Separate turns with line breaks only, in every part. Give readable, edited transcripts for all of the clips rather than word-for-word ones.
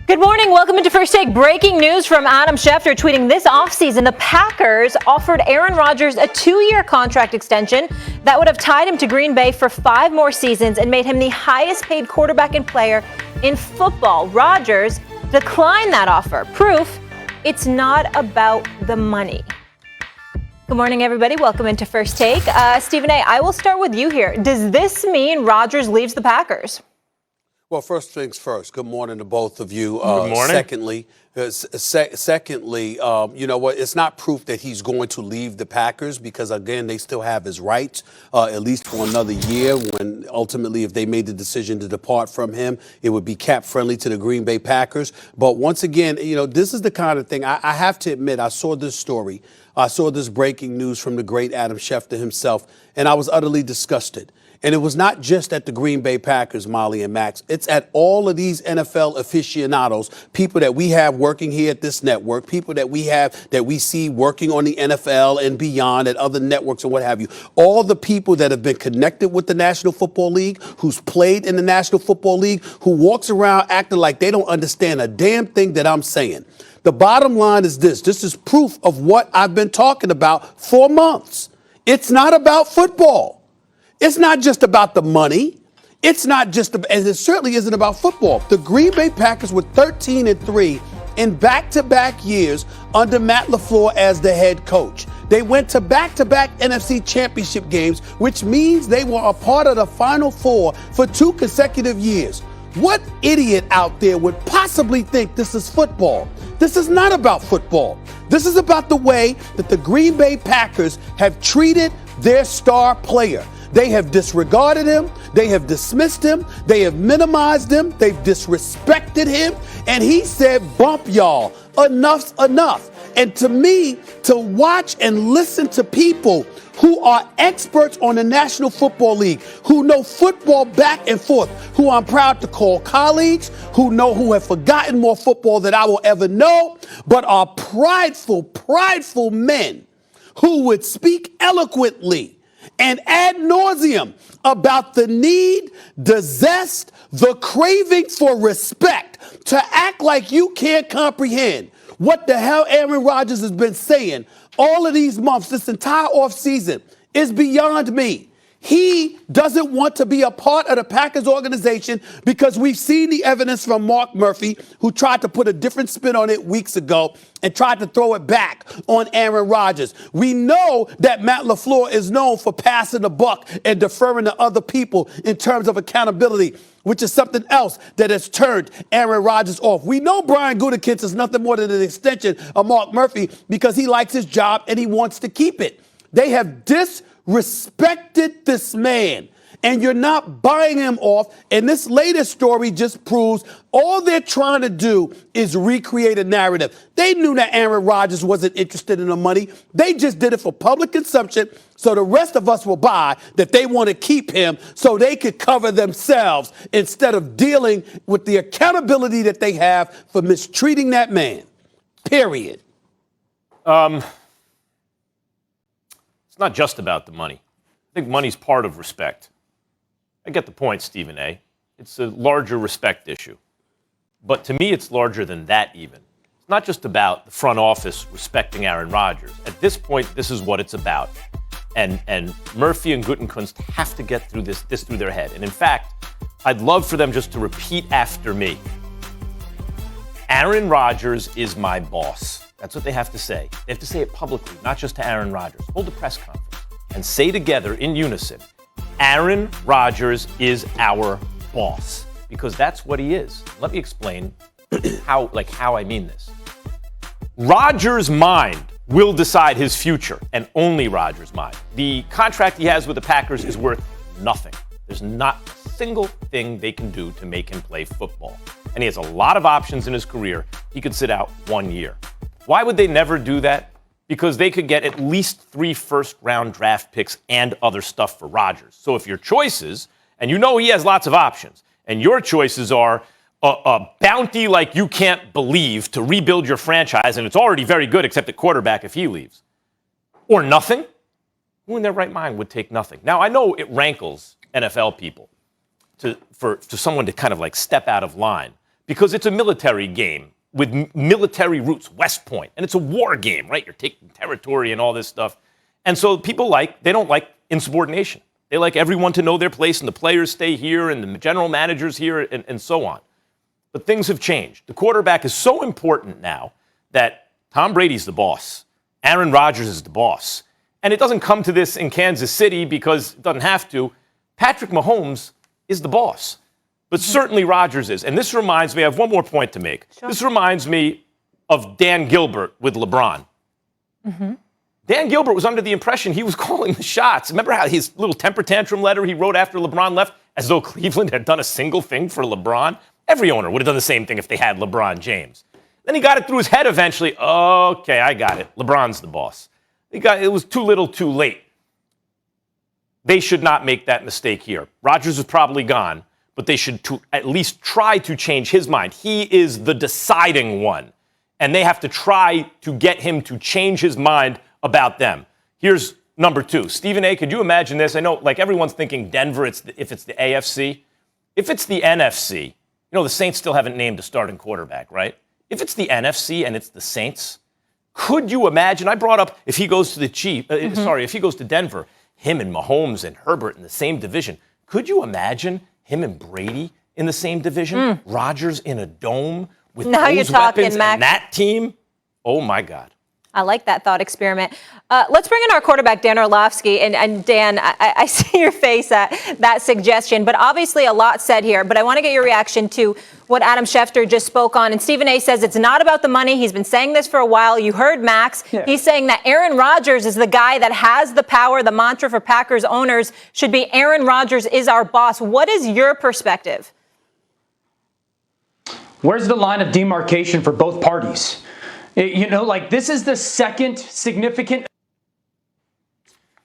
Good morning. Welcome into First Take. Breaking news from Adam Schefter tweeting this offseason, the Packers offered Aaron Rodgers a 2-year contract extension that would have tied him to Green Bay for 5 more seasons and made him the highest paid quarterback and player in football. Rodgers declined that offer. Proof it's not about the money. Good morning, everybody. Welcome into First Take. Stephen A., I will start with you here. Does this mean Rodgers leaves the Packers?
Well, first things first. Good morning to both of you.
Good morning.
Secondly, you know what? It's not proof that he's going to leave the Packers because, again, they still have his rights, at least for another year, when ultimately if they made the decision to depart from him, it would be cap friendly to the Green Bay Packers. But once again, you know, this is the kind of thing I have to admit. I saw this story. I saw this breaking news from the great Adam Schefter himself, and I was utterly disgusted. And it was not just at the Green Bay Packers, Molly and Max. It's at all of these NFL aficionados, people that we have working here at this network, people that we have that we see working on the NFL and beyond at other networks and what have you. All the people that have been connected with the National Football League, who's played in the National Football League, who walks around acting like they don't understand a damn thing that I'm saying. The bottom line is this. This is proof of what I've been talking about for months. It's not about football. It's not just about the money. It's not just, and it certainly isn't about football. The Green Bay Packers were 13-3 in back-to-back years under Matt LaFleur as the head coach. They went to back-to-back NFC championship games, which means they were a part of the Final Four for 2 consecutive years. What idiot out there would possibly think this is football? This is not about football. This is about the way that the Green Bay Packers have treated their star player. They have disregarded him. They have dismissed him. They have minimized him. They've disrespected him. And he said, bump y'all. Enough's enough. And to me, to watch and listen to people who are experts on the National Football League, who know football back and forth, who I'm proud to call colleagues, who have forgotten more football than I will ever know, but are prideful men who would speak eloquently and ad nauseum about the need, the zest, the craving for respect, to act like you can't comprehend what the hell Aaron Rodgers has been saying all of these months, this entire offseason, is beyond me. He doesn't want to be a part of the Packers organization because we've seen the evidence from Mark Murphy, who tried to put a different spin on it weeks ago and tried to throw it back on Aaron Rodgers. We know that Matt LaFleur is known for passing the buck and deferring to other people in terms of accountability, which is something else that has turned Aaron Rodgers off. We know Brian Gutekunst is nothing more than an extension of Mark Murphy because he likes his job and he wants to keep it. They have disrespected this man, and you're not buying him off. And this latest story just proves all they're trying to do is recreate a narrative. They knew that Aaron Rodgers wasn't interested in the money. They just did it for public consumption so the rest of us will buy that they want to keep him so they could cover themselves instead of dealing with the accountability that they have for mistreating that man. Period.
It's not just about the money. I think money's part of respect. I get the point, Stephen A. It's a larger respect issue. But to me, it's larger than that even. It's not just about the front office respecting Aaron Rodgers. At this point, this is what it's about. And Murphy and Gutekunst have to get through this through their head. And in fact, I'd love for them just to repeat after me. Aaron Rodgers is my boss. That's what they have to say. They have to say it publicly, not just to Aaron Rodgers. Hold a press conference and say together in unison, Aaron Rodgers is our boss, because that's what he is. Let me explain how I mean this. Rodgers' mind will decide his future, and only Rodgers' mind. The contract he has with the Packers is worth nothing. There's not a single thing they can do to make him play football. And he has a lot of options in his career. He could sit out 1 year. Why would they never do that? Because they could get at least 3 first-round draft picks and other stuff for Rodgers. So if your choices, and you know he has lots of options, and your choices are a bounty like you can't believe to rebuild your franchise, and it's already very good except at quarterback if he leaves, or nothing, who in their right mind would take nothing? Now, I know it rankles NFL people for someone to kind of like step out of line. because it's a military game with military roots, West Point, and it's a war game, right? You're taking territory and all this stuff. And so people they don't like insubordination. They like everyone to know their place, and the players stay here, and the general managers here, and so on. But things have changed. The quarterback is so important now that Tom Brady's the boss. Aaron Rodgers is the boss. And it doesn't come to this in Kansas City because it doesn't have to. Patrick Mahomes is the boss. But certainly Rodgers is. And this reminds me, I have one more point to make. Sure. This reminds me of Dan Gilbert with LeBron. Mm-hmm. Dan Gilbert was under the impression he was calling the shots. Remember how his little temper tantrum letter he wrote after LeBron left, as though Cleveland had done a single thing for LeBron? Every owner would have done the same thing if they had LeBron James. Then he got it through his head eventually. Okay, I got it. LeBron's the boss. It was too little too late. They should not make that mistake here. Rodgers is probably gone, but they should at least try to change his mind. He is the deciding one, and they have to try to get him to change his mind about them. Here's number 2. Stephen A., could you imagine this? I know, everyone's thinking Denver if it's the AFC. If it's the NFC, the Saints still haven't named a starting quarterback, right? If it's the NFC and it's the Saints, could you imagine? I brought up if he goes to if he goes to Denver, him and Mahomes and Herbert in the same division. Could you imagine him and Brady in the same division? Rodgers in a dome with those weapons and that team? Oh, my God.
I like that thought experiment. Let's bring in our quarterback, Dan Orlovsky. And Dan, I see your face at that suggestion, but obviously a lot said here. But I want to get your reaction to what Adam Schefter just spoke on. And Stephen A. says it's not about the money. He's been saying this for a while. You heard Max. Yeah. He's saying that Aaron Rodgers is the guy that has the power. The mantra for Packers owners should be Aaron Rodgers is our boss. What is your perspective?
Where's the line of demarcation for both parties? This is the second significant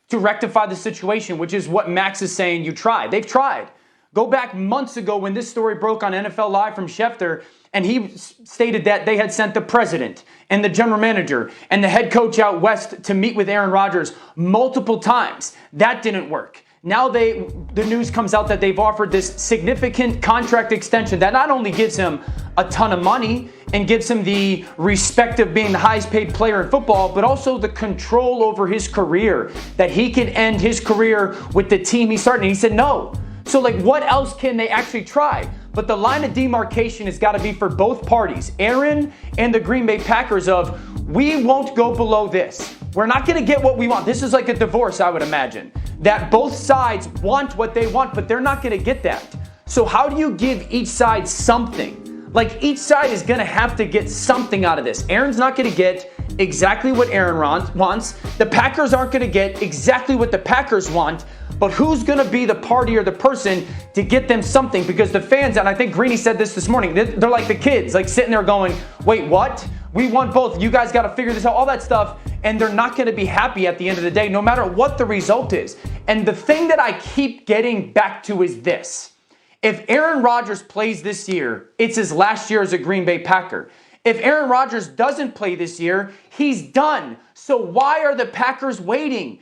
to rectify the situation, which is what Max is saying you tried. They've tried. Go back months ago when this story broke on NFL Live from Schefter, and he stated that they had sent the president and the general manager and the head coach out west to meet with Aaron Rodgers multiple times. That didn't work. Now the news comes out that they've offered this significant contract extension that not only gives him a ton of money and gives him the respect of being the highest paid player in football, but also the control over his career, that he can end his career with the team he started. And he said no. So what else can they actually try? But the line of demarcation has got to be for both parties, Aaron and the Green Bay Packers, of we won't go below this. We're not going to get what we want. This is like a divorce, I would imagine, that both sides want what they want, but they're not going to get that. So how do you give each side something? Each side is going to have to get something out of this. Aaron's not going to get exactly what Aaron wants. The Packers aren't going to get exactly what the Packers want. But who's going to be the party or the person to get them something? Because the fans, and I think Greeny said this morning, they're like the kids, sitting there going, wait, what? We want both. You guys got to figure this out, all that stuff. And they're not going to be happy at the end of the day, no matter what the result is. And the thing that I keep getting back to is this. If Aaron Rodgers plays this year, it's his last year as a Green Bay Packer. If Aaron Rodgers doesn't play this year, he's done. So why are the Packers waiting?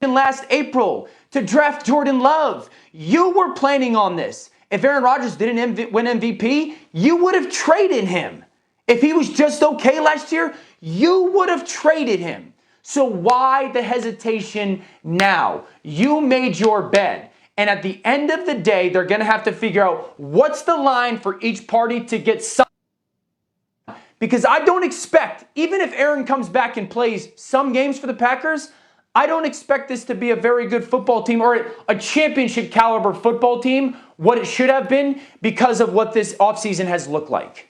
Last April to draft Jordan Love. You were planning on this. If Aaron Rodgers didn't win MVP, you would have traded him. If he was just okay last year, you would have traded him. So why the hesitation now? You made your bed. And at the end of the day, they're going to have to figure out what's the line for each party to get some. Because I don't expect, even if Aaron comes back and plays some games for the Packers, I don't expect this to be a very good football team or a championship caliber football team, what it should have been, because of what this offseason has looked like.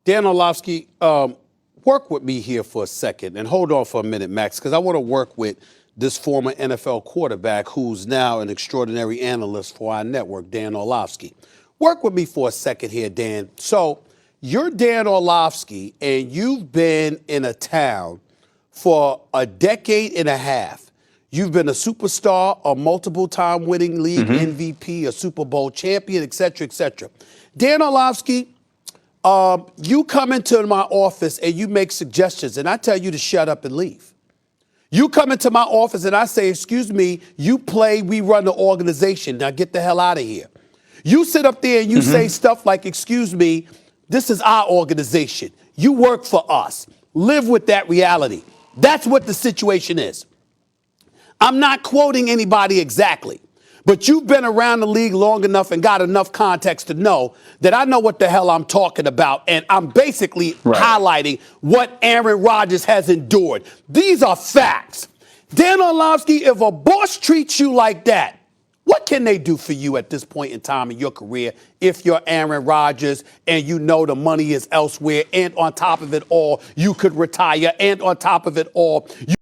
Dan Orlovsky, work with me here for a second and hold on for a minute, Max, because I want to work with this former NFL quarterback who's now an extraordinary analyst for our network, Dan Orlovsky. Work with me for a second here, Dan. So you're Dan Orlovsky, and you've been in a town for a decade and a half. You've been a superstar, a multiple-time winning league MVP, a Super Bowl champion, et cetera, et cetera. Dan Orlovsky, you come into my office and you make suggestions, and I tell you to shut up and leave. You come into my office and I say, excuse me, you play, we run the organization. Now get the hell out of here. You sit up there and you say stuff like, excuse me, this is our organization. You work for us. Live with that reality. That's what the situation is. I'm not quoting anybody exactly, but you've been around the league long enough and got enough context to know that I know what the hell I'm talking about, and I'm basically highlighting what Aaron Rodgers has endured. These are facts. Dan Orlovsky, if a boss treats you like that, what can they do for you at this point in time in your career if you're Aaron Rodgers and you know the money is elsewhere, and on top of it all, you could retire, and on top of it all,